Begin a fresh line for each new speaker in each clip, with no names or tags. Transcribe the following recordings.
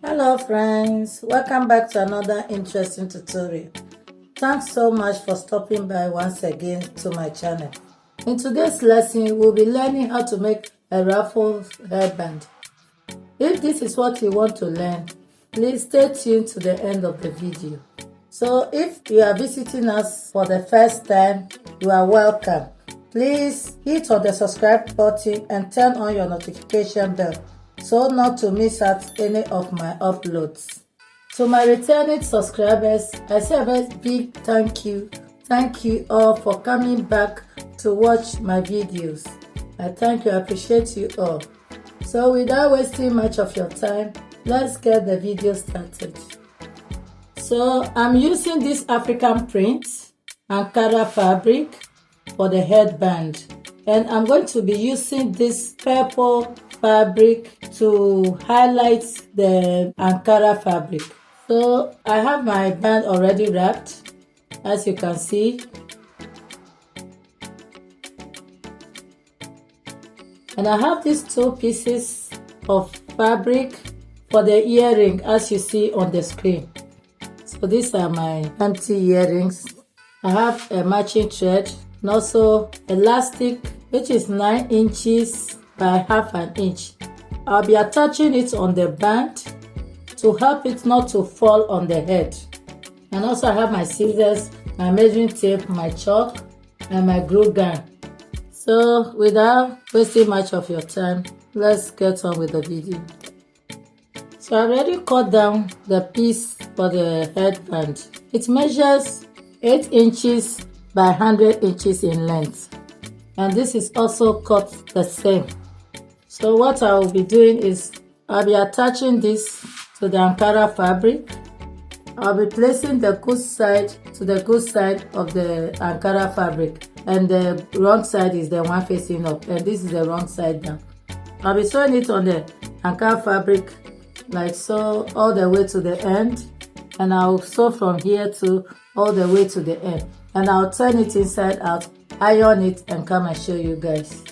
Hello friends, welcome back to another interesting tutorial. Thanks so much for stopping by once again to my channel. In today's lesson, we'll be learning how to make a Ruffles headband. If this is what you want to learn, please stay tuned to the end of the video. So if you are visiting us for the first time, you are welcome. Please hit on the subscribe button and turn on your notification bell so not to miss out any of my uploads. To my returning subscribers, I say a very big thank you. Thank you all for coming back to watch my videos. I thank you, I appreciate you all. So without wasting much of your time, let's get the video started. So I'm using this African print, Ankara fabric for the headband. And I'm going to be using this purple fabric to highlight the Ankara fabric. So I have my band already wrapped, as you can see. And I have these two pieces of fabric for the earring, as you see on the screen. So these are my empty earrings. I have a matching thread and also elastic, which is 9 inches by half an inch. I'll be attaching it on the band to help it not to fall on the head. And also I have my scissors, my measuring tape, my chalk, and my glue gun. So without wasting much of your time, let's get on with the video. So I already cut down the piece for the headband. It measures 8 inches by 100 inches in length. And this is also cut the same. So what I will be doing is I'll be attaching this to the Ankara fabric. I'll be placing the good side to the good side of the Ankara fabric, and the wrong side is the one facing up, and this is the wrong side down. I'll be sewing it on the Ankara fabric like so all the way to the end, and I'll sew from here to all the way to the end, and I'll turn it inside out, iron it, and come and show you guys.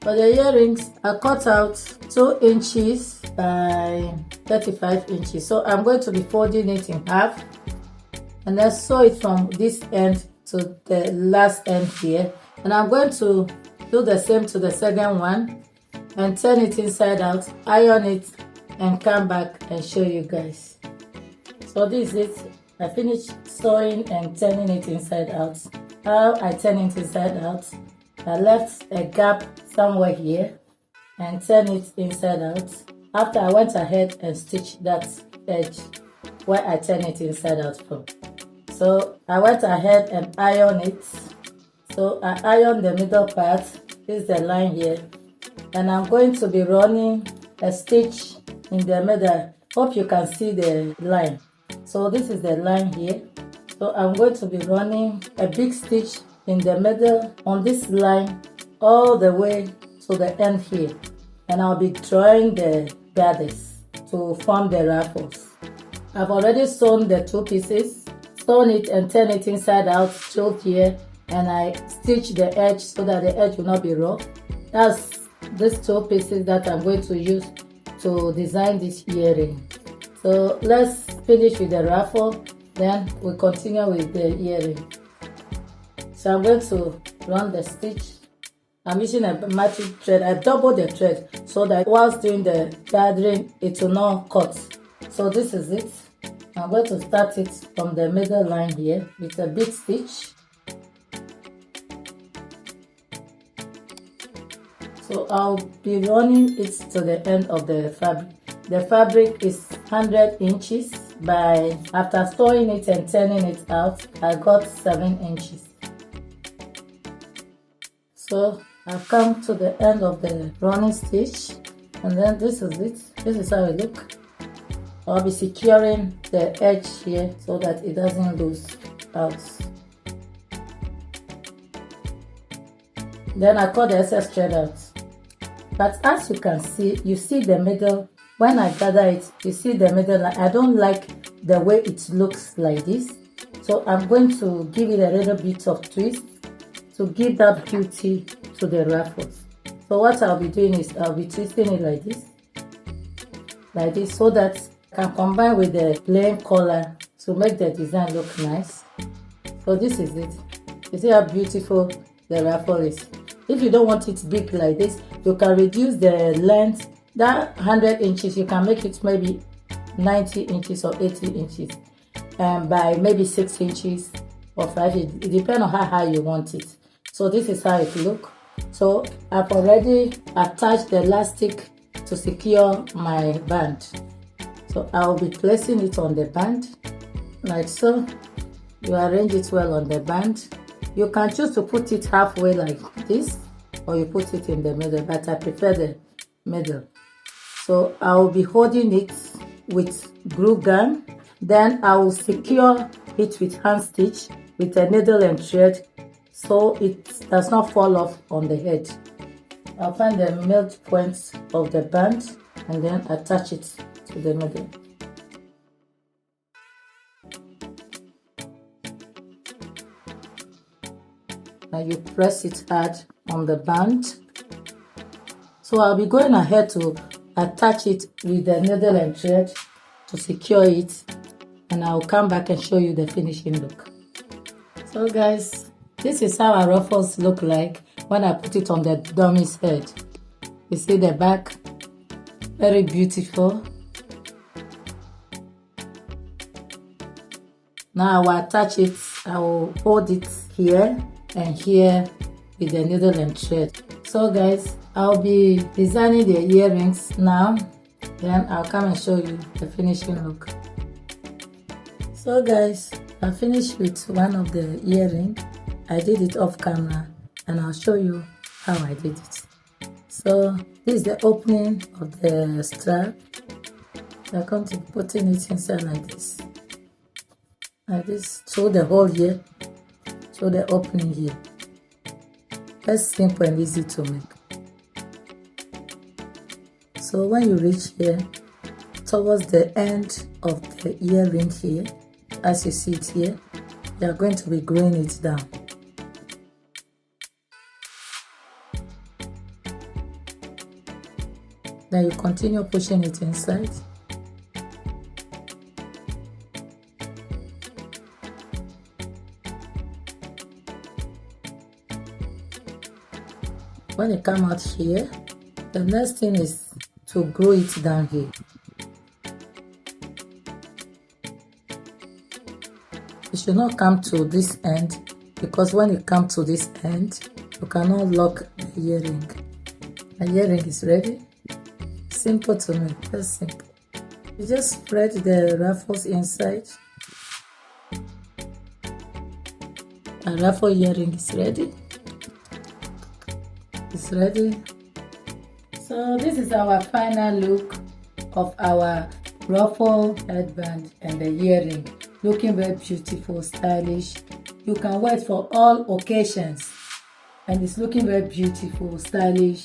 For the earrings, I cut out 2 inches by 35 inches. So I'm going to be folding it in half and then sew it from this end to the last end here. And I'm going to do the same to the second one and turn it inside out, iron it, and come back and show you guys. So this is it. I finished sewing and turning it inside out. How I turn it inside out, I left a gap somewhere here and turn it inside out. After I went ahead and stitched that edge where I turn it inside out from. So I went ahead and iron it. So I iron the middle part. This is the line here. And I'm going to be running a stitch in the middle. Hope you can see the line. So this is the line here. So I'm going to be running a big stitch in the middle on this line all the way to the end here, and I'll be drawing the gathers to form the ruffles. I've already sewn the two pieces, sewn it and turn it inside out, through here, and I stitch the edge so that the edge will not be rough. That's these two pieces that I'm going to use to design this earring. So let's finish with the ruffle, then we'll continue with the earring. So I'm going to run the stitch. I'm using a matching thread. I double the thread so that whilst doing the gathering, it will not cut. So this is it. I'm going to start it from the middle line here with a big stitch. So I'll be running it to the end of the fabric. The fabric is 100 inches by, after sewing it and turning it out, I got 7 inches. So I've come to the end of the running stitch, and then this is it. This is how it looks. I'll be securing the edge here so that it doesn't lose out. Then I cut the excess thread out. But as you can see, you see the middle. When I gather it, you see the middle. I don't like the way it looks like this. So I'm going to give it a little bit of twist to give that beauty to the ruffles. So what I'll be doing is I'll be twisting it like this. like this, so that I can combine with the plain color to make the design look nice. So this is it. You see how beautiful the ruffle is. If you don't want it big like this, you can reduce the length. That 100 inches, you can make it maybe 90 inches or 80 inches, by maybe 6 inches or 5 inches. It depends on how high you want it. So this is how it looks. So I've already attached the elastic to secure my band. So I'll be placing it on the band like so. You arrange it well on the band. You can choose to put it halfway like this, or you put it in the middle, but I prefer the middle. So I'll be holding it with glue gun. Then I will secure it with hand stitch with a needle and thread, so it does not fall off on the head. I'll find the mid points of the band and then attach it to the middle. Now you press it hard on the band. So I'll be going ahead to attach it with the needle and thread to secure it, and I'll come back and show you the finishing look. So guys, this is how our ruffles look like when I put it on the dummy's head. You see the back, very beautiful. Now I will attach it, I will hold it here and here with the needle and thread. So guys, I'll be designing the earrings now, then I'll come and show you the finishing look. So guys, I finished with one of the earrings. I did it off camera and I'll show you how I did it. So this is the opening of the strap. I'm going to be putting it inside like this through the hole here, through the opening here. That's simple and easy to make. So when you reach here, towards the end of the earring here, as you see it here, you are going to be gluing it down. Then you continue pushing it inside. When you come out here, the next thing is to glue it down here. You should not come to this end, because when you come to this end, you cannot lock the earring. The earring is ready. Simple to make, very simple. You just spread the ruffles inside. A ruffle earring is ready. It's ready. So this is our final look of our ruffle headband and the earring. Looking very beautiful, stylish. You can wear it for all occasions, and it's looking very beautiful, stylish.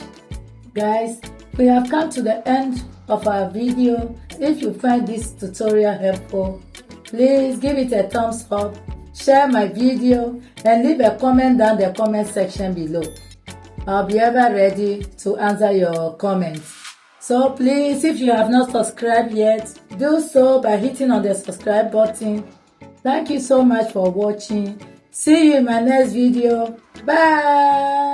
Guys, we have come to the end of our video. If you find this tutorial helpful, please give it a thumbs up, share my video, and leave a comment down the comment section below. I'll be ever ready to answer your comments. So please, if you have not subscribed yet, do so by hitting on the subscribe button. Thank you so much for watching. See you in my next video. Bye.